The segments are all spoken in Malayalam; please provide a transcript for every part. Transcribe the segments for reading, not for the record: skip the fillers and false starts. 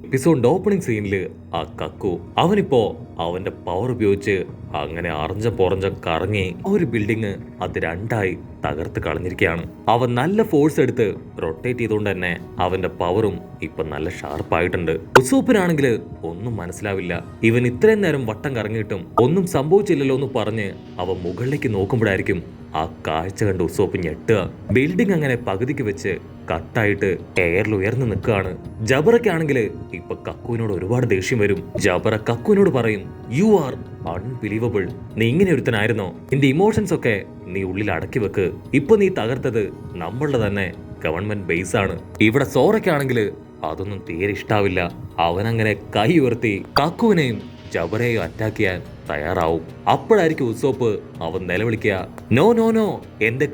എപ്പിസോഡിന്റെ ഓപ്പണിംഗ് സീനില് ആ കക്കു അവനിപ്പോ അവന്റെ പവർ ഉപയോഗിച്ച് അങ്ങനെ അറിഞ്ഞ പൊറഞ്ഞ കറങ്ങി ഒരു ബിൽഡിങ് അത് രണ്ടായി തകർത്ത് കളഞ്ഞിരിക്കുകയാണ്. അവൻ നല്ല ഫോഴ്സ് എടുത്ത് റൊട്ടേറ്റ് ചെയ്തുകൊണ്ട് തന്നെ അവന്റെ പവറും ഇപ്പൊ നല്ല ഷാർപ്പായിട്ടുണ്ട്. ഉസോപ്പിനാണെങ്കിൽ ഒന്നും മനസ്സിലാവില്ല. ഇവൻ ഇത്രയും നേരം വട്ടം കറങ്ങിയിട്ടും ഒന്നും സംഭവിച്ചില്ലല്ലോ എന്ന് പറഞ്ഞ് അവൻ മുകളിലേക്ക് നോക്കുമ്പോഴായിരിക്കും ആ കാഴ്ച കണ്ട് ഉസോപ്പ് ഞെട്ടുക. ബിൽഡിംഗ് അങ്ങനെ പകുതിക്ക് വെച്ച് കട്ടായിട്ട് എയറിൽ ഉയർന്നു നിൽക്കുകയാണ്. ജബറയ്ക്കാണെങ്കിൽ ഇപ്പൊ കക്കുവിനോട് ഒരുപാട് ദേഷ്യം വരും. ജബറ കക്കുവിനോട് പറയും, യു ആർ അൺബിലീവബിൾ. നീ ഇങ്ങനെ ഒരുത്തനായിരുന്നോ? നിന്റെ ഇമോഷൻസ് ഒക്കെ നീ ഉള്ളിൽ അടക്കി വെക്ക്. ഇപ്പൊ നീ തകർത്തത് നമ്മളുടെ തന്നെ ഗവൺമെന്റ് ബേസ് ആണ്. ഇവിടെ സോറയ്ക്കാണെങ്കിൽ അതൊന്നും തീരെ ഇഷ്ടാവില്ല. അവനങ്ങനെ കൈ ഉയർത്തി കക്കുവിനെയും ജബറയെയും അറ്റാക്ക് ചെയ്യാൻ തയ്യാറാവും. അപ്പോഴായിരിക്കും ഉസോപ്പ് അവൻ നിലവിളിക്കുക, നോ നോ നോ, എന്റെ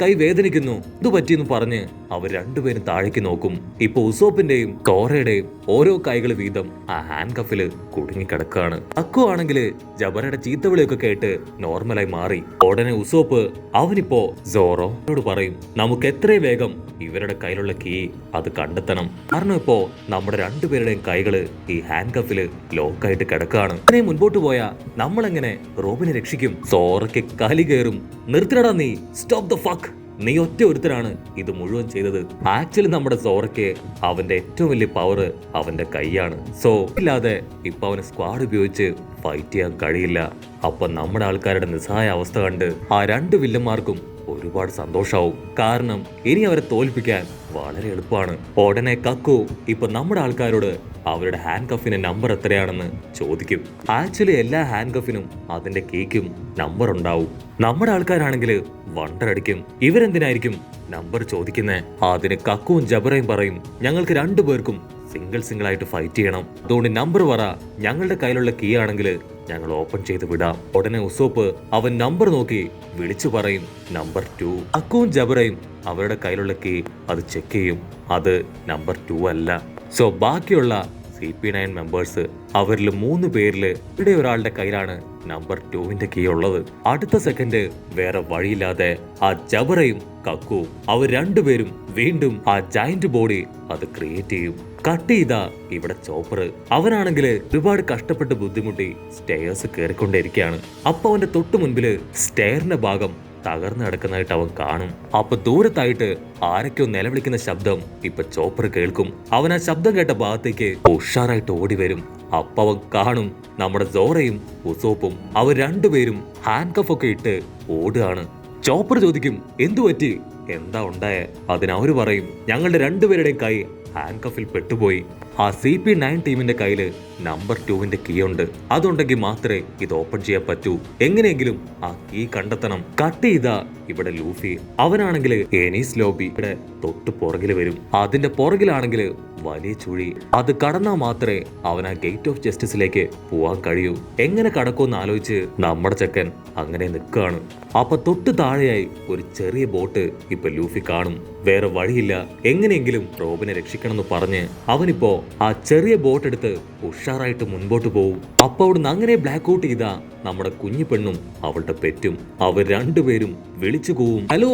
കൈ വേദനിക്കുന്നു, ഇത് പറ്റിയെന്ന് പറഞ്ഞ് അവർ രണ്ടുപേരും താഴേക്ക് നോക്കും. ഇപ്പൊ ഉസോപ്പിന്റെയും കോറയുടെയും ഓരോ കൈകൾ വീതം ആ ഹാൻഡ് കഫില് കുടുങ്ങിക്കിടക്കുകയാണ്. അക്കു ആണെങ്കിൽ ജബറയുടെ ചീത്തവിളിയൊക്കെ കേട്ട് നോർമലായി മാറി. ഉടനെ ഉസോപ്പ് അവനിപ്പോ സോറോയോട് പറയും, നമുക്ക് എത്രയും വേഗം ഇവരുടെ കയ്യിലുള്ള കീ അത് കണ്ടെത്തണം. കാരണം ഇപ്പോ നമ്മുടെ രണ്ടുപേരുടെയും കൈകള് ഈ ഹാൻഡ് കഫില് ലോക്കായിട്ട് കിടക്കുകയാണ്. അങ്ങനെ മുൻപോട്ട് പോയാ നമ്മളെങ്ങനെ റോബിനെ രക്ഷിക്കും? സോറയ്ക്ക് കലി കയറും. നിർത്തിനടാ നീ, സ്റ്റോപ്പ് ദ ഫക്ക്. നീ ഒറ്റ ഒരുത്തരാണ് ഇത് മുഴുവൻ ചെയ്തത്. ആക്ച്വലി നമ്മുടെ സോറയ്ക്ക് അവന്റെ ഏറ്റവും വലിയ പവർ അവന്റെ കൈയാണ്. സോ ഇല്ലാതെ ഇപ്പൊ അവന് സ്ക്വാഡ് ഉപയോഗിച്ച് ഫൈറ്റ് ചെയ്യാൻ കഴിയില്ല. അപ്പൊ നമ്മുടെ ആൾക്കാരുടെ നിസ്സഹായ അവസ്ഥ കണ്ട് ആ രണ്ട് വില്ലന്മാർക്കും ഒരുപാട് സന്തോഷാവും. കാരണം ഇനി അവരെ തോൽപ്പിക്കാൻ വളരെ എളുപ്പമാണ്. ഉടനെ കക്കു ഇപ്പൊ നമ്മുടെ ആൾക്കാരോട് അവരുടെ ഹാൻഡ് കഫിന്റെ നമ്പർ എത്രയാണെന്ന് ചോദിക്കും. ആക്ച്വലി എല്ലാ ഹാൻഡ് കഫിനും അതിന്റെ കീക്കും നമ്പർ ഉണ്ടാവും. നമ്മുടെ ആൾക്കാരാണെങ്കിൽ വണ്ടർ അടിക്കും, ഇവരെന്തിനായിരിക്കും നമ്പർ ചോദിക്കുന്നേ? അതിന് കക്കുവും ജബറയും പറയും, ഞങ്ങൾക്ക് രണ്ടുപേർക്കും സിംഗിൾ ആയിട്ട് ഫൈറ്റ് ചെയ്യണം. അതുകൊണ്ട് നമ്പർ പറ, ഞങ്ങളുടെ കയ്യിലുള്ള കീ ആണെങ്കിൽ ഞങ്ങൾ ഓപ്പൺ ചെയ്ത് വിടാം. ഉടനെ ഉസോപ്പ് അവൻ നമ്പർ നോക്കി വിളിച്ചു പറയും, നമ്പർ 2. അക്കുവും ജബറയും അവരുടെ കയ്യിലുള്ള കീ അത് ചെക്ക് ചെയ്യും. അത് നമ്പർ 2 അല്ല. സോ ബാക്കിയുള്ള CP9 മെമ്പേഴ്സ് അവരിൽ 3 പേരിൽ ഇവിടെ ഒരാളുടെ കയ്യിലാണ് നമ്പർ 2വിന്റെ കീ ഉള്ളത്. അടുത്ത സെക്കൻഡ് വേറെ വഴിയില്ലാതെ ആ ജബറയും കക്കുവും അവർ രണ്ടുപേരും വീണ്ടും ആ ജയന്റ് ബോഡി അത് ക്രിയേറ്റ് ചെയ്യും. കട്ട് ചെയ്ത ഇവിടെ ചോപ്പർ അവനാണെങ്കിൽ ഒരുപാട് കഷ്ടപ്പെട്ട് ബുദ്ധിമുട്ടി സ്റ്റെയർസ് കയറിക്കൊണ്ടിരിക്കുകയാണ്. അപ്പൊ അവന്റെ തൊട്ടു മുൻപില് സ്റ്റെയറിന്റെ ഭാഗം തകർന്നു കിടക്കുന്നതായിട്ട് അവൻ കാണും. അപ്പൊ ദൂരത്തായിട്ട് ആരൊക്കെയോ നിലവിളിക്കുന്ന ശബ്ദം ഇപ്പൊ ചോപ്പർ കേൾക്കും. അവൻ ആ ശബ്ദം കേട്ട ഭാഗത്തേക്ക് ഉഷാറായിട്ട് ഓടി വരും. അപ്പൊ അവൻ കാണും നമ്മുടെ സോറയും ഉസോപ്പും അവർ രണ്ടുപേരും ഹാൻഡ് കഫ് ഒക്കെ ഇട്ട് ഓടുകയാണ്. ചോപ്പർ ചോദിക്കും, എന്തു പറ്റി, എന്താ ഉണ്ടായേ? അതിനവര് പറയും, ഞങ്ങളുടെ രണ്ടുപേരുടെയും കൈ ഹാൻഡ് കഫിൽ പെട്ടുപോയി. ആ CP9 ടീമിന്റെ കയ്യില് നമ്പർ 2വിന്റെ കീ ഉണ്ട്. അതുണ്ടെങ്കിൽ മാത്രമേ ഇത് ഓപ്പൺ ചെയ്യാൻ പറ്റൂ. എങ്ങനെയെങ്കിലും ആ കീ കണ്ടെത്തണം. കട്ട് ചെയ്താ ഇവിടെ ലൂഫി അവനാണെങ്കിൽ എനിസ് ലോബിയുടെ തൊട്ട് പുറകില് വരും. അതിന്റെ പുറകിലാണെങ്കിൽ വലിയ ചുഴി. അത് കടന്നാൽ മാത്രമേ അവൻ ആ ഗേറ്റ് ഓഫ് ജസ്റ്റിസിലേക്ക് പോവാൻ കഴിയൂ. എങ്ങനെ കടക്കുമെന്ന് ആലോചിച്ച് നമ്മുടെ ചെക്കൻ അങ്ങനെ നിൽക്കുകയാണ്. അപ്പൊ തൊട്ട് താഴെയായി ഒരു ചെറിയ ബോട്ട് ഇപ്പൊ ലൂഫി കാണും. വേറെ വഴിയില്ല, എങ്ങനെയെങ്കിലും റോബിനെ രക്ഷിക്കണം എന്ന് പറഞ്ഞ് അവനിപ്പോ ആ ചെറിയ ബോട്ട് എടുത്ത് ഉഷാറായിട്ട് മുൻപോട്ട് പോവും. അപ്പൊ അവിടുന്ന് അങ്ങനെ ബ്ലാക്ക് ഔട്ട് ചെയ്ത നമ്മുടെ കുഞ്ഞു പെണ്ണും അവളുടെ പെറ്റും അവർ രണ്ടുപേരും വിളിച്ചു പോവും, ഹലോ,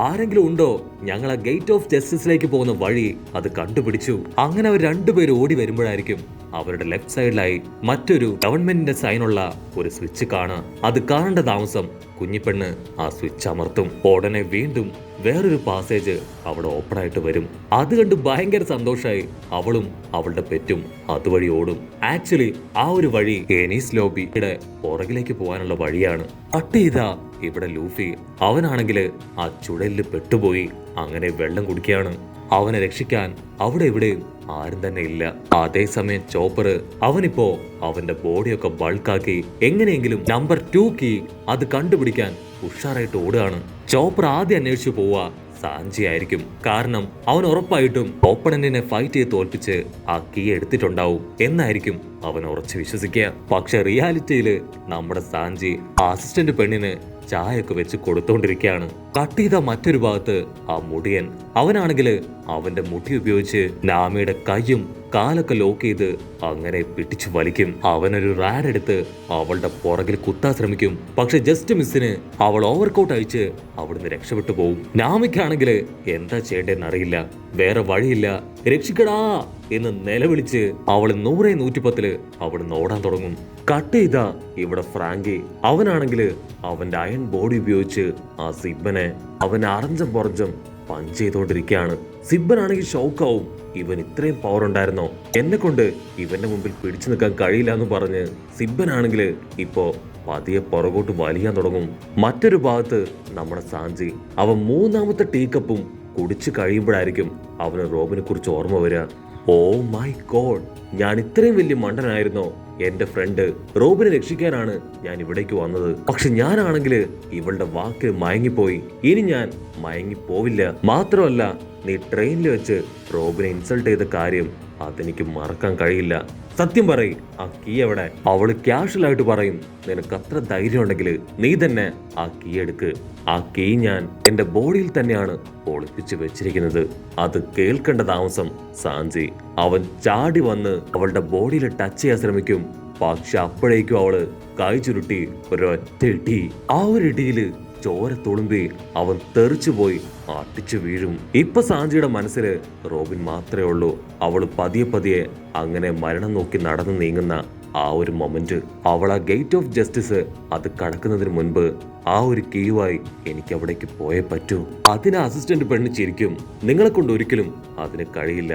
ആരെങ്കിലും ഉണ്ടോ? ഞങ്ങൾ ആ ഗേറ്റ് ഓഫ് ജസ്റ്റിസിലേക്ക് പോകുന്ന വഴി അത് കണ്ടുപിടിച്ചു. അങ്ങനെ അവർ രണ്ടുപേരും ഓടി വരുമ്പോഴായിരിക്കും അവരുടെ ലെഫ്റ്റ് സൈഡിലായി മറ്റൊരു ഗവൺമെന്റിന്റെ സൈനുള്ള ഒരു സ്വിച്ച് കാണാം. അത് കാണേണ്ട താമസം കുഞ്ഞിപ്പെണ്ണ് ആ സ്വിച്ച് അമർത്തും. ഉടനെ വീണ്ടും വേറൊരു പാസേജ് അവിടെ ഓപ്പൺ ആയിട്ട് വരും. അത് കണ്ട് ഭയങ്കര സന്തോഷമായി അവളും അവളുടെ പെറ്റും അതുവഴി ഓടും. ആക്ച്വലി ആ ഒരു വഴി എനിസ് ലോബിയുടെ പുറകിലേക്ക് പോകാനുള്ള വഴിയാണ്. കട്ട് ചെയ്താ ഇവിടെ ലൂഫി അവനാണെങ്കിൽ ആ ചുഴലിൽ പെട്ടുപോയി അങ്ങനെ വെള്ളം കുടിക്കുകയാണ്. അവനെ രക്ഷിക്കാൻ അവിടെ ഇവിടെയും ആരും തന്നെ ഇല്ല. അതേസമയം ചോപ്പർ അവനിപ്പോ അവന്റെ ബോഡിയൊക്കെ ബൾക്കാക്കി എങ്ങനെയെങ്കിലും നമ്പർ 2 കീ അത് കണ്ടുപിടിക്കാൻ ഉഷാറായിട്ട് ഓടുകയാണ്. ചോപ്പർ ആദ്യം അന്വേഷിച്ചു പോവാ സാഞ്ചി ആയിരിക്കും. കാരണം അവൻ ഉറപ്പായിട്ടും ഓപ്പണന്റിനെ ഫൈറ്റ് ചെയ്ത് തോൽപ്പിച്ച് ആ കീ എടുത്തിട്ടുണ്ടാവും എന്നായിരിക്കും അവൻ ഉറച്ചു വിശ്വസിക്കുക. പക്ഷെ റിയാലിറ്റിയില് നമ്മുടെ സാഞ്ചി അസിസ്റ്റന്റ് പെണ്ണിന് ചായയൊക്കെ വെച്ച് കൊടുത്തോണ്ടിരിക്കുകയാണ്. കട്ട് ചെയ്ത മറ്റൊരു ഭാഗത്ത് ആ മുടിയൻ അവനാണെങ്കിൽ അവന്റെ മുടി ഉപയോഗിച്ച് നാമിയുടെ കൈയും കാലൊക്കെ ലോക്ക് ചെയ്ത് അങ്ങനെ പിടിച്ചു വലിക്കും. അവനൊരു റാഡ് എടുത്ത് അവളുടെ പുറകിൽ കുത്താൻ ശ്രമിക്കും. പക്ഷെ ജസ്റ്റ് മിസ്സിന് അവൾ ഓവർകോട്ട് അയച്ച് അവിടുന്ന് രക്ഷപ്പെട്ടു പോകും. നാമിക്കാണെങ്കിൽ എന്താ ചെയ്യേണ്ടതെന്ന് അറിയില്ല. വേറെ വഴിയില്ല. രക്ഷിക്കടാ എന്ന് നിലവിളിച്ച് അവൾ 100-110 അവിടുന്ന് ഓടാൻ തുടങ്ങും. കട്ട് ചെയ്ത ഇവിടെ ഫ്രാങ്കി അവനാണെങ്കിൽ അവന്റെ അയൺ ബോഡി ഉപയോഗിച്ച് ആ സിബ്ബനെ അവൻ അറഞ്ചം പുറഞ്ചം പഞ്ച് ചെയ്തോണ്ടിരിക്കുകയാണ്. സിബ്ബനാണെങ്കിൽ ഷോക്കാവും. ഇവൻ ഇത്രയും പവർ ഉണ്ടായിരുന്നോ, എന്നെ കൊണ്ട് ഇവന്റെ മുമ്പിൽ പിടിച്ചു നിൽക്കാൻ കഴിയില്ല എന്ന് പറഞ്ഞ് സിബ്ബനാണെങ്കിൽ ഇപ്പോ പതിയെ പുറകോട്ട് വലിയാൻ തുടങ്ങും. മറ്റൊരു ഭാഗത്ത് നമ്മുടെ സാഞ്ചി അവൻ 3ാമത്തെ ടീ കപ്പും കുടിച്ചു കഴിയുമ്പോഴായിരിക്കും അവന് റോബിനെ കുറിച്ച് ഓർമ്മ വരിക. ഓ മൈ ഗോഡ്, ഞാൻ ഇത്രയും വലിയ മണ്ടനായിരുന്നോ? എന്റെ ഫ്രണ്ട് റോബിനെ രക്ഷിക്കാനാണ് ഞാൻ ഇവിടേക്ക് വന്നത്. പക്ഷെ ഞാനാണെങ്കിൽ ഇവളുടെ വാക്ക് മയങ്ങിപ്പോയി. ഇനി ഞാൻ മയങ്ങിപ്പോവില്ല. മാത്രമല്ല, നീ ട്രെയിനിൽ വെച്ച് റോബിനെ ഇൻസൾട്ട് ചെയ്ത കാര്യം അതെനിക്ക് മറക്കാൻ കഴിയില്ല. സത്യം പറയും, ആ കീ എവിടെ? അവള് ക്യാഷ്വലായിട്ട് പറയും, നിനക്ക് അത്ര ധൈര്യം ഉണ്ടെങ്കിൽ നീ തന്നെ ആ കീ എടുക്ക്. ആ കീ ഞാൻ എന്റെ ബോഡിയിൽ തന്നെയാണ് ഒളിപ്പിച്ച് വെച്ചിരിക്കുന്നത്. അത് കേൾക്കേണ്ട താമസം സാഞ്ചി. അവൻ ചാടി വന്ന് അവളുടെ ബോഡിയിൽ ടച്ച് ചെയ്യാൻ ശ്രമിക്കും. പക്ഷെ അപ്പോഴേക്കും അവള് കൈ ചുരുട്ടി ഒരൊറ്റ ഇടി. ആ ഒരു ഇടിയില് ചോര തുളുമ്പി അവൻ തെറിച്ചുപോയി അടിച്ചു വീഴും. ഇപ്പൊ സാഞ്ചിയുടെ മനസ്സിൽ റോബിൻ മാത്രമേ ഉള്ളൂ. അവള് പതിയെ പതിയെ അങ്ങനെ മരണം നോക്കി നടന്നു നീങ്ങുന്ന ആ ഒരു മൊമെന്റ്, അവൾ ആ ഗേറ്റ് ഓഫ് ജസ്റ്റിസ് അത് കടക്കുന്നതിന് മുൻപ് ആ ഒരു കീയുമായി എനിക്ക് അവിടേക്ക് പോയേ പറ്റൂ. അതിന് അസിസ്റ്റന്റ് പെണ്ണ് ചിരിക്കും. നിങ്ങളെ കൊണ്ട് ഒരിക്കലും അതിന് കഴിയില്ല.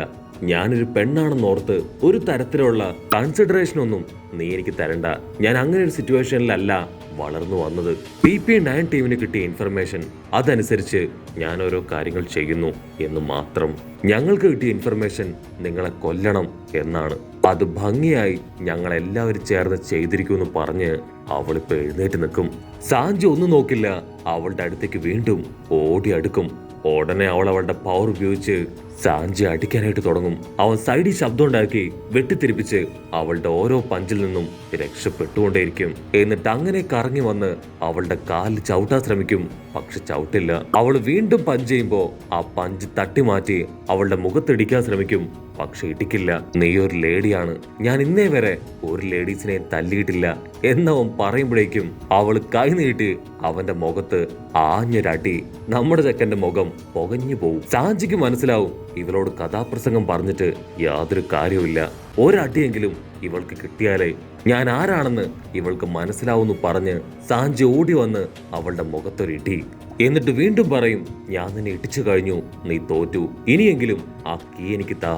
ഞാനൊരു പെണ്ണാണെന്നോർത്ത് ഒരു തരത്തിലുള്ള കൺസിഡറേഷൻ ഒന്നും നീ എനിക്ക് തരണ്ട. ഞാൻ അങ്ങനെ ഒരു സിറ്റുവേഷനിലല്ല വളർന്നു വന്നത്. PP9 ടീമിന് കിട്ടിയ ഇൻഫർമേഷൻ അതനുസരിച്ച് ഞാൻ ഓരോ കാര്യങ്ങൾ ചെയ്യുന്നു എന്ന് മാത്രം. ഞങ്ങൾക്ക് കിട്ടിയ ഇൻഫർമേഷൻ നിങ്ങളെ കൊല്ലണം എന്നാണ്. അത് ഭംഗിയായി ഞങ്ങൾ എല്ലാവരും ചേർന്ന് ചെയ്തിരിക്കുമെന്ന് പറഞ്ഞ് അവളിപ്പോ എഴുന്നേറ്റ് നിൽക്കും. സാഞ്ചി ഒന്നും നോക്കില്ല. അവളുടെ അടുത്തേക്ക് വീണ്ടും ഓടി അടുക്കും. ഉടനെ അവൾ അവളുടെ പവർ ഉപയോഗിച്ച് സാഞ്ചി അടിക്കാനായിട്ട് തുടങ്ങും. അവൻ സൈഡിൽ ശബ്ദം ഉണ്ടാക്കി വെട്ടിത്തിരിപ്പിച്ച് അവളുടെ ഓരോ പഞ്ചിൽ നിന്നും രക്ഷപ്പെട്ടുകൊണ്ടേയിരിക്കും. എന്നിട്ട് അങ്ങനെ കറങ്ങി വന്ന് അവളുടെ കാലിൽ ചവിട്ടാൻ ശ്രമിക്കും. പക്ഷെ ചവിട്ടില്ല. അവൾ വീണ്ടും പഞ്ച് ചെയ്യുമ്പോ ആ പഞ്ച് തട്ടി മാറ്റി അവളുടെ മുഖത്തിടിക്കാൻ ശ്രമിക്കും. പക്ഷെ ഇടിക്കില്ല. നീ ഒരു ലേഡിയാണ്, ഞാൻ ഇന്നേ വരെ ഒരു ലേഡീസിനെ തല്ലിയിട്ടില്ല എന്നവൻ പറയുമ്പോഴേക്കും അവൾ കൈ നീട്ടി അവന്റെ മുഖത്ത് ആഞ്ഞൊരടി. നമ്മുടെ ചെക്കന്റെ മുഖം പുകഞ്ഞു പോവും. സാഞ്ചിക്ക് മനസ്സിലാവും ഇവളോട് കഥാപ്രസംഗം പറഞ്ഞിട്ട് യാതൊരു കാര്യവുമില്ല. ഒരടിയെങ്കിലും ഇവൾക്ക് കിട്ടിയാലേ ഞാൻ ആരാണെന്ന് ഇവൾക്ക് മനസ്സിലാവുന്നു പറഞ്ഞ് സാഞ്ചി ഓടി വന്ന് അവളുടെ മുഖത്തൊരിടി. എന്നിട്ട് വീണ്ടും പറയും, ഞാൻ നിന്നെ ഇടിച്ചു കഴിഞ്ഞു, നീ തോറ്റു, ഇനിയെങ്കിലും ആ കീ എനിക്ക് താ.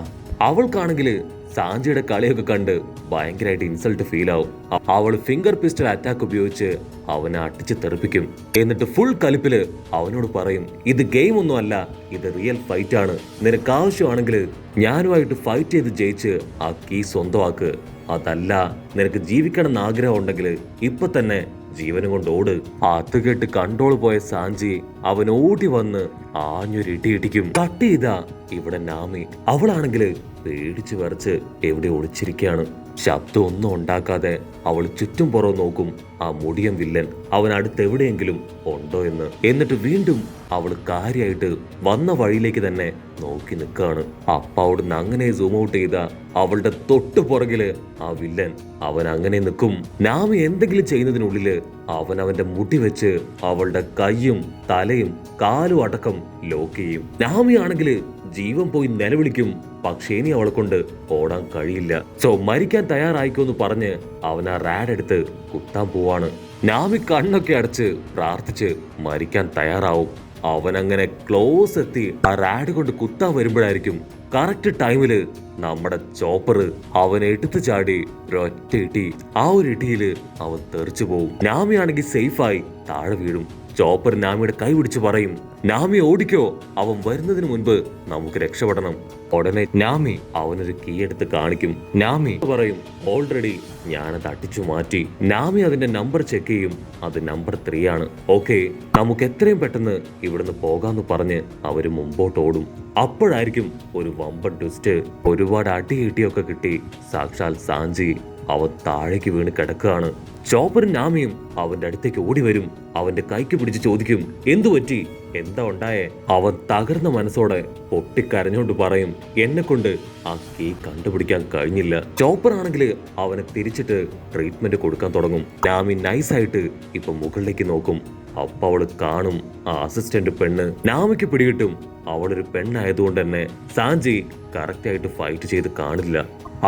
അവൾക്കാണെങ്കിൽ സാഞ്ചിയുടെ കളിയൊക്കെ കണ്ട് ഭയങ്കരമായിട്ട് ഇൻസൾട്ട് ഫീൽ ആവും. അവൾ ഫിംഗർ പിസ്റ്റൽ അറ്റാക്ക് ഉപയോഗിച്ച് അവനെ അടിച്ച് തെറിപ്പിക്കും. എന്നിട്ട് ഫുൾ കലിപ്പില് അവനോട് പറയും, ഇത് ഗെയിം ഒന്നും അല്ല, ഇത് റിയൽ ഫൈറ്റ് ആണ്. നിനക്ക് ആവശ്യമാണെങ്കിൽ ഞാനുമായിട്ട് ഫൈറ്റ് ചെയ്ത് ജയിച്ച് ആ കീ സ്വന്തമാക്ക്. അതല്ല നിനക്ക് ജീവിക്കണം എന്ന് ആഗ്രഹം ഉണ്ടെങ്കിൽ ഇപ്പൊ തന്നെ ജീവനും കൊണ്ട് ഓട്. അത് കേട്ട് കൺട്രോൾ പോയ സാഞ്ചി അവൻ ഓടി വന്ന് ആഞ്ഞൊരു ഇടിയിടിക്കും. കട്ട് ചെയ്താ ഇവിടെ നാമി. അവളാണെങ്കിൽ പേടിച്ചു വരച്ച് എവിടെ ഒളിച്ചിരിക്കുകയാണ്. ശബ്ദം ഒന്നും ഉണ്ടാക്കാതെ അവൾ ചുറ്റും പുറം നോക്കും. ആ മുടിയൻ വില്ലൻ അവൻ അടുത്തെവിടെയെങ്കിലും ഉണ്ടോ എന്ന്. എന്നിട്ട് വീണ്ടും അവൾ കാര്യമായിട്ട് വന്ന വഴിയിലേക്ക് തന്നെ നോക്കി നിൽക്കുകയാണ്. അപ്പ അവിടുന്ന് അങ്ങനെ സൂം ഔട്ട് ചെയ്ത അവളുടെ തൊട്ടു പുറകില് ആ വില്ലൻ അവൻ അങ്ങനെ നിൽക്കും. നാമി എന്തെങ്കിലും ചെയ്യുന്നതിനുള്ളില് അവൻ അവന്റെ മുടി വെച്ച് അവളുടെ കൈയും തലയും കാലും അടക്കം ലോക്ക് ചെയ്യും. നാമി ആണെങ്കില് ജീവൻ പോയി നിലവിളിക്കും. പക്ഷേ ഇനി അവളെ കൊണ്ട് ഓടാൻ കഴിയില്ല. സോ മരിക്കാൻ തയ്യാറായിക്കോന്ന് പറഞ്ഞ് അവൻ ആ റാഡ് എടുത്ത് കുത്താൻ പോവാണ്. നാമി കണ്ണൊക്കെ അടച്ച് പ്രാർത്ഥിച്ച് മരിക്കാൻ തയ്യാറാവും. അവൻ അങ്ങനെ ക്ലോസ് എത്തി ആ റാഡ് കൊണ്ട് കുത്താൻ വരുമ്പോഴായിരിക്കും കറക്റ്റ് ടൈമില് നമ്മുടെ ചോപ്പർ അവനെ എടുത്തു ചാടി ഒരൊറ്റ ഇടി. ആ ഒരു ഇടിയില് അവൻ തെറിച്ചു പോവും. നാമിയാണെങ്കിൽ സേഫായി താഴെ വീഴും. ചോപ്പർ നാമിയുടെ കൈ പിടിച്ച് പറയും, നാമി ഓടിക്കോ, അവൻ വരുന്നതിന് മുൻപ് നമുക്ക് രക്ഷപ്പെടണം. ഉടനെ നാമി അവനൊരു കീ എടുത്ത് കാണിക്കും. നാമി പറയും, ഓൾറെഡി ഞാനത് അടിച്ചു മാറ്റി. നാമി അതിന്റെ നമ്പർ ചെക്ക് ചെയ്യും. അത് നമ്പർ 3 ആണ്. ഓക്കെ, നമുക്ക് എത്രയും പെട്ടെന്ന് ഇവിടുന്ന് പോകാന്ന് പറഞ്ഞ് അവര് മുമ്പോട്ട് ഓടും. അപ്പോഴായിരിക്കും ഒരു വമ്പൻ ട്വിസ്റ്റ്. ഒരുപാട് അടി കിട്ടിയൊക്കെ കിട്ടി സാക്ഷാൽ സാഞ്ചി അവൻ താഴേക്ക് വീണ് കിടക്കുകയാണ്. ചോപ്പറും നാമിയും അവന്റെ അടുത്തേക്ക് ഓടി വരും. അവന്റെ കൈക്ക് പിടിച്ച് ചോദിക്കും, എന്തു പറ്റി, എന്താ ഉണ്ടായേ? അവൻ തകർന്ന മനസ്സോടെ പൊട്ടിക്കരഞ്ഞോണ്ട് പറയും, എന്നെ കൊണ്ട് ആ കീ കണ്ടുപിടിക്കാൻ കഴിഞ്ഞില്ല. ചോപ്പർ ആണെങ്കിൽ അവനെ തിരിച്ചിട്ട് ട്രീറ്റ്മെന്റ് കൊടുക്കാൻ തുടങ്ങും. നാമി നൈസായിട്ട് ഇപ്പൊ മുകളിലേക്ക് നോക്കും. അപ്പൊ അവള് കാണും ആ അസിസ്റ്റന്റ് പെണ്ണ്. നാമിക്ക് പിടികിട്ടും അവളൊരു പെണ്ണായതുകൊണ്ട് തന്നെ സാഞ്ചി കറക്റ്റ് ആയിട്ട് ഫൈറ്റ് ചെയ്ത് കാണില്ല.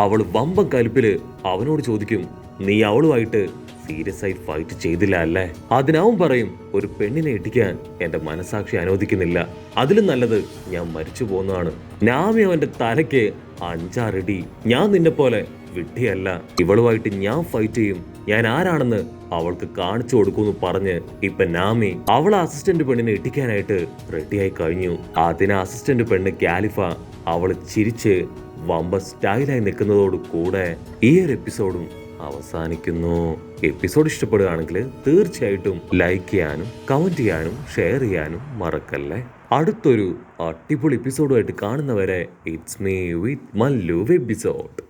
അവള് വമ്പം കലിപ്പില് അവനോട് ചോദിക്കും, നീ അവളുമായിട്ട് സീരിയസ് ആയി ഫൈറ്റ് ചെയ്തില്ല അല്ലേ? അതിനവൻ പറയും, ഒരു പെണ്ണിനെ ഇടിക്കാൻ എന്റെ മനസാക്ഷി അനുവദിക്കുന്നില്ല, അതിലും നല്ലത് ഞാൻ മരിച്ചു പോകുന്നതാണ്. നാമി അവന്റെ തലയ്ക്ക് 5-6 അടി. ഞാൻ നിന്നെ പോലെ വിഡ്ഢിയല്ല, ഇവളുമായിട്ട് ഞാൻ ഫൈറ്റ് ചെയ്യും, ഞാൻ ആരാണെന്ന് അവൾക്ക് കാണിച്ചു കൊടുക്കുമെന്ന് പറഞ്ഞ് ഇപ്പൊ നാമി അവളെ അസിസ്റ്റന്റ് പെണ്ണിനെ ഇടിക്കാനായിട്ട് റെഡിയായി കഴിഞ്ഞു. അതിന് അസിസ്റ്റന്റ് പെണ്ണ് കാലിഫ അവള് ചിരിച്ച് വമ്പ സ്റ്റൈലായി നിൽക്കുന്നതോട് കൂടെ ഈ ഒരു എപ്പിസോഡും അവസാനിക്കുന്നു. എപ്പിസോഡ് ഇഷ്ടപ്പെടുകയാണെങ്കിൽ തീർച്ചയായിട്ടും ലൈക്ക് ചെയ്യാനും കമന്റ് ചെയ്യാനും ഷെയർ ചെയ്യാനും മറക്കല്ലേ. അടുത്തൊരു അടിപൊളി എപ്പിസോഡുമായിട്ട് കാണുന്നവരെ it's me with Mallu episode.